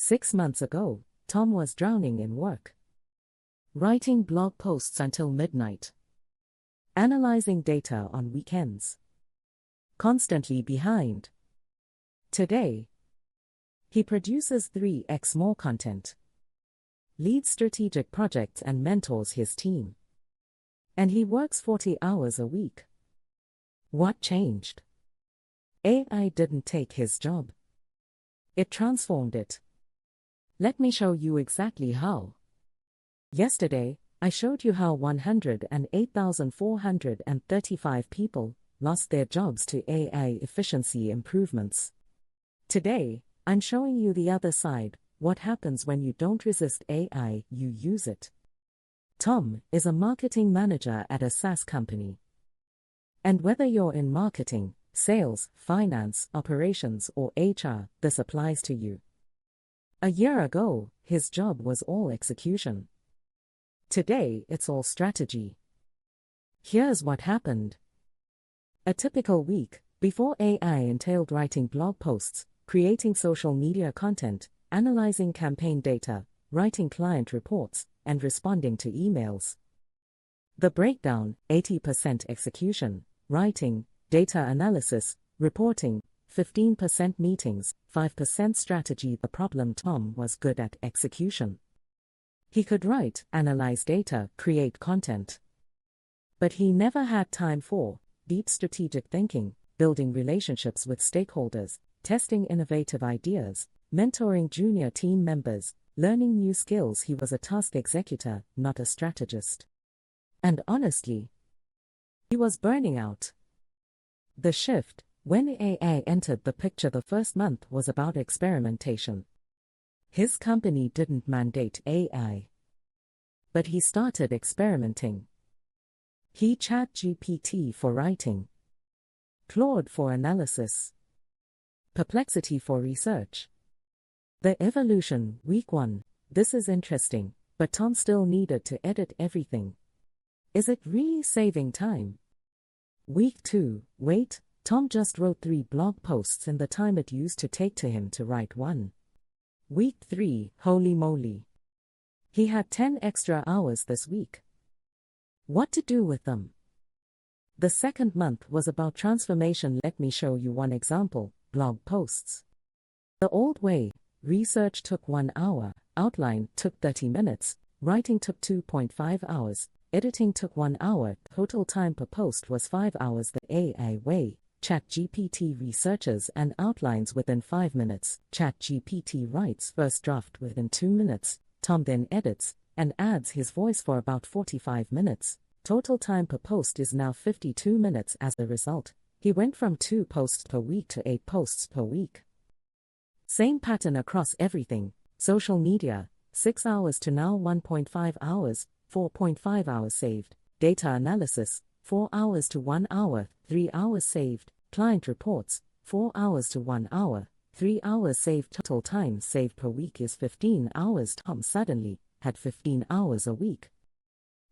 6 months ago, Tom was drowning in work. Writing blog posts until midnight. Analyzing data on weekends. Constantly behind. Today, he produces 3x more content, leads strategic projects and mentors his team. And he works 40 hours a week. What changed? AI didn't take his job. It transformed it. Let me show you exactly how. Yesterday, I showed you how 108,435 people lost their jobs to AI efficiency improvements. Today, I'm showing you the other side, what happens when you don't resist AI, you use it. Tom is a marketing manager at a SaaS company. And whether you're in marketing, sales, finance, operations, or HR, this applies to you. A year ago, his job was all execution. Today, it's all strategy. Here's what happened. A typical week, before AI entailed writing blog posts, creating social media content, analyzing campaign data, writing client reports, and responding to emails. The breakdown: 80% execution, writing, data analysis, reporting, 15% meetings, 5% strategy. The problem: Tom was good at execution. He could write, analyze data, create content. But he never had time for deep strategic thinking, building relationships with stakeholders, testing innovative ideas, mentoring junior team members, learning new skills. He was a task executor, not a strategist. And honestly, he was burning out. The shift, when AI entered the picture the first month, was about experimentation. His company didn't mandate AI. But he started experimenting. He ChatGPT for writing, Claude for analysis, Perplexity for research. The evolution: week 1, this is interesting, but Tom still needed to edit everything. Is it really saving time? Week 2, wait, Tom just wrote 3 blog posts in the time it used to take to him to write 1. Week 3, holy moly. He had 10 extra hours this week. What to do with them? The second month was about transformation. Let me show you one example: blog posts. The old way: research took 1 hour, outline took 30 minutes, writing took 2.5 hours, editing took 1 hour, total time per post was 5 hours. The AI way: ChatGPT researches and outlines within 5 minutes, ChatGPT writes first draft within 2 minutes, Tom then edits and adds his voice for about 45 minutes. Total time per post is now 52 minutes. As a result, he went from 2 posts per week to 8 posts per week. Same pattern across everything: social media, 6 hours to now 1.5 hours, 4.5 hours saved; data analysis, 4 hours to 1 hour, 3 hours saved; client reports, 4 hours to 1 hour, 3 hours saved. Total time saved per week is 15 hours. Tom suddenly had 15 hours a week.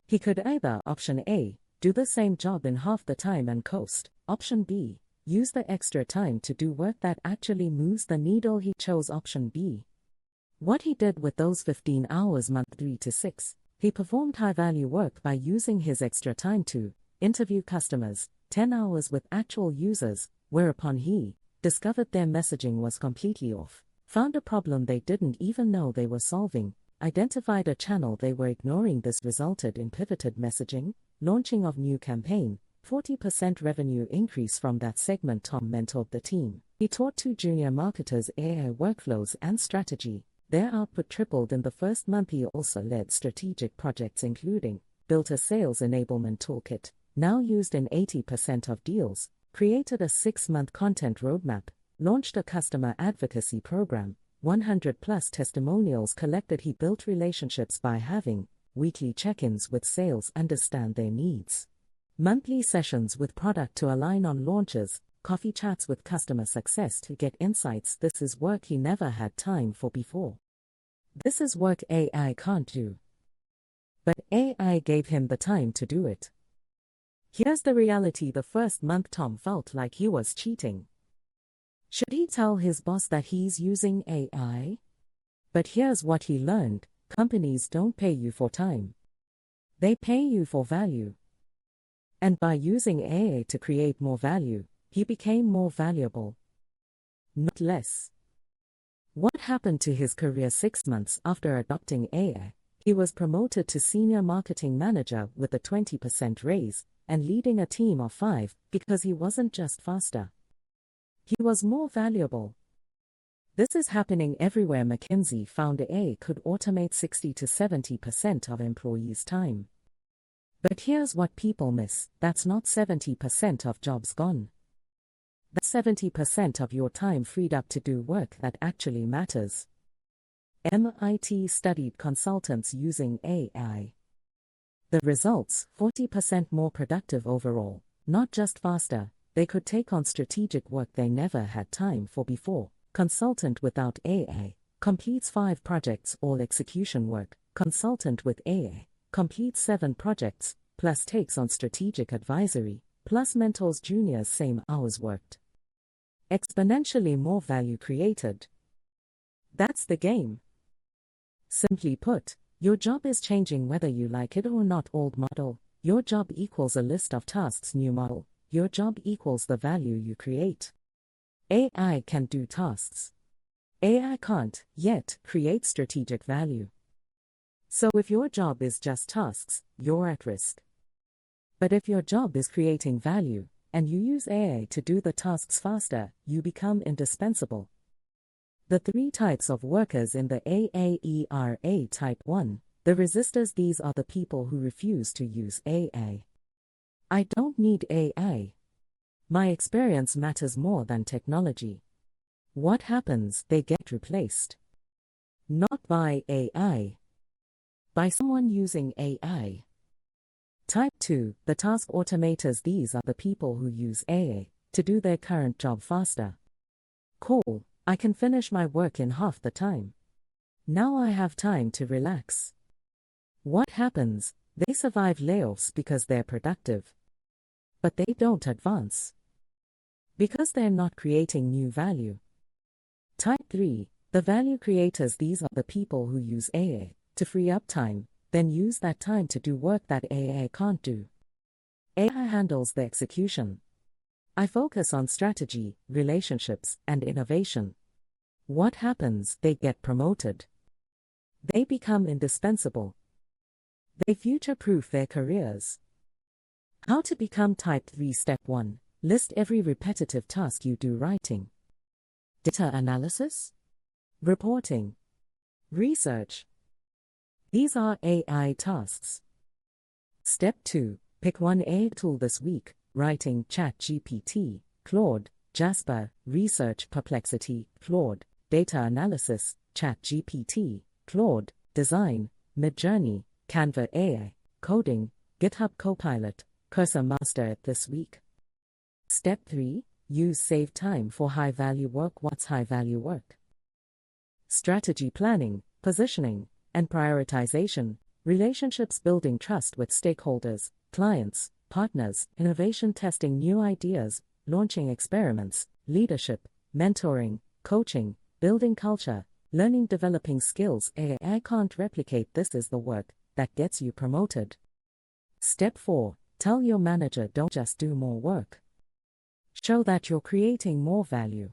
He could either, option A, do the same job in half the time and coast; option B, use the extra time to do work that actually moves the needle. He chose option B. What he did with those 15 hours: month 3 to 6, he performed high-value work by using his extra time to interview customers, 10 hours with actual users, whereupon he discovered their messaging was completely off, found a problem they didn't even know they were solving, identified a channel they were ignoring. This resulted in pivoted messaging, launching of new campaign, 40% revenue increase from that segment. Tom mentored the team. He taught 2 junior marketers AI workflows and strategy. Their output tripled in the first month. He also led strategic projects, including built a sales enablement toolkit, now used in 80% of deals, created a 6-month content roadmap, launched a customer advocacy program, 100+ testimonials collected. He built relationships by having weekly check-ins with sales, understand their needs, monthly sessions with product to align on launches, coffee chats with customer success to get insights. This is work he never had time for before. This is work AI can't do. But AI gave him the time to do it. Here's the reality: the first month Tom felt like he was cheating. Should he tell his boss that he's using AI? But here's what he learned: companies don't pay you for time. They pay you for value. And by using AI to create more value, he became more valuable, not less. What happened to his career 6 months after adopting AI? He was promoted to senior marketing manager with a 20% raise and leading a team of 5 because he wasn't just faster. He was more valuable. This is happening everywhere. McKinsey found AI could automate 60 to 70% of employees' time. But here's what people miss: that's not 70% of jobs gone. That's 70% of your time freed up to do work that actually matters. MIT studied consultants using AI. The results: 40% more productive overall. Not just faster, they could take on strategic work they never had time for before. Consultant without AI completes 5 projects, all execution work. Consultant with AI completes 7 projects, plus takes on strategic advisory, plus mentors juniors, same hours worked. Exponentially more value created. That's the game. Simply put, your job is changing whether you like it or not. Old model: your job equals a list of tasks. New model: your job equals the value you create. AI can do tasks. AI can't, yet, create strategic value. So if your job is just tasks, you're at risk. But if your job is creating value, and you use AI to do the tasks faster, you become indispensable. The 3 types of workers in the AAERA. Type 1, the resistors. These are the people who refuse to use AI. I don't need AI. My experience matters more than technology. What happens? They get replaced. Not by AI. By someone using AI. Type 2, the task automators. These are the people who use AI to do their current job faster. Cool, I can finish my work in half the time. Now I have time to relax. What happens? They survive layoffs because they're productive. But they don't advance. Because they're not creating new value. Type 3, the value creators. These are the people who use AI to free up time, then use that time to do work that AI can't do. AI handles the execution. I focus on strategy, relationships, and innovation. What happens? They get promoted. They become indispensable. They future-proof their careers. How to become Type 3. Step 1. List every repetitive task you do: writing, data analysis, reporting, research. These are AI tasks. Step 2. Pick one AI tool this week: writing, ChatGPT, Claude, Jasper; research, Perplexity, Claude; data analysis, ChatGPT, Claude; design, Midjourney, Canva AI; coding, GitHub Copilot, Cursor. Master it this week. Step 3. Use save time for high-value work. What's high-value work? Strategy planning, positioning, and prioritization, relationships building, trust with stakeholders, clients, partners, innovation, testing new ideas, launching experiments, leadership, mentoring, coaching, building culture, learning, developing skills. AI can't replicate. This is the work that gets you promoted. Step 4. Tell your manager, don't just do more work. Show that you're creating more value.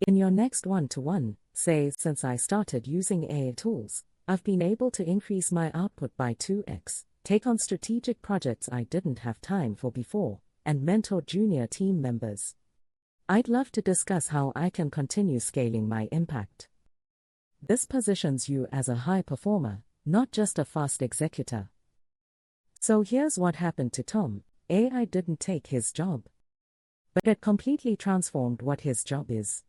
In your next one-to-one, say, since I started using AI tools, I've been able to increase my output by 2x, take on strategic projects I didn't have time for before, and mentor junior team members. I'd love to discuss how I can continue scaling my impact. This positions you as a high performer, not just a fast executor. So here's what happened to Tom. AI didn't take his job, but it completely transformed what his job is.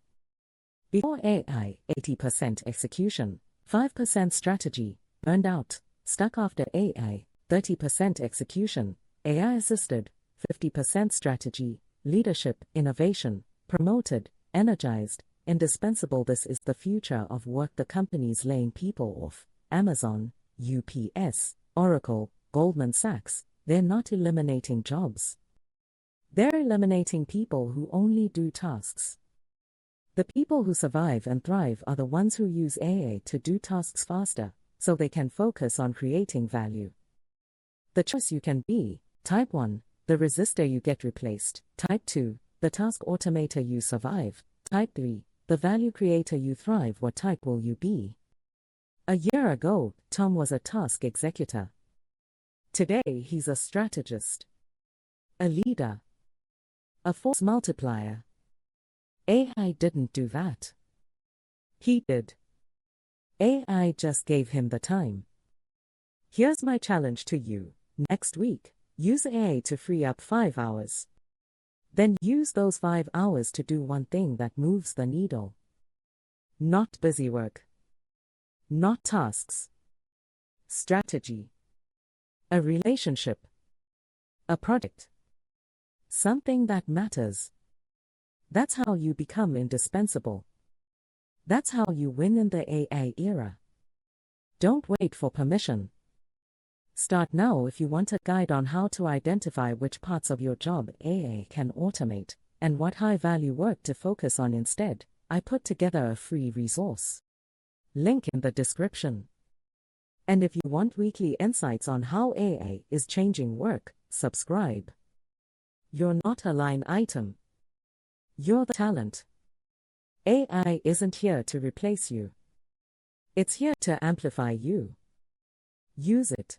Before AI, 80% execution, 5% strategy, burned out, stuck. After AI, 30% execution, AI assisted, 50% strategy, leadership, innovation, promoted, energized, indispensable. This is the future of work. The companies laying people off: Amazon, UPS, Oracle, Goldman Sachs. They're not eliminating jobs. They're eliminating people who only do tasks. The people who survive and thrive are the ones who use AI to do tasks faster, so they can focus on creating value. The choice you can be: Type 1, the resistor you get replaced. Type 2, the task automator you survive. Type 3, the value creator you thrive. What type will you be? A year ago, Tom was a task executor. Today, he's a strategist, a leader, a force multiplier. AI didn't do that. He did. AI just gave him the time. Here's my challenge to you. Next week, use AI to free up 5 hours. Then use those 5 hours to do one thing that moves the needle. Not busy work. Not tasks. Strategy. A relationship. A project. Something that matters. That's how you become indispensable. That's how you win in the AI era. Don't wait for permission. Start now. If you want a guide on how to identify which parts of your job AI can automate, and what high-value work to focus on instead, I put together a free resource. Link in the description. And if you want weekly insights on how AI is changing work, subscribe. You're not a line item. You're the talent. AI isn't here to replace you. It's here to amplify you. Use it.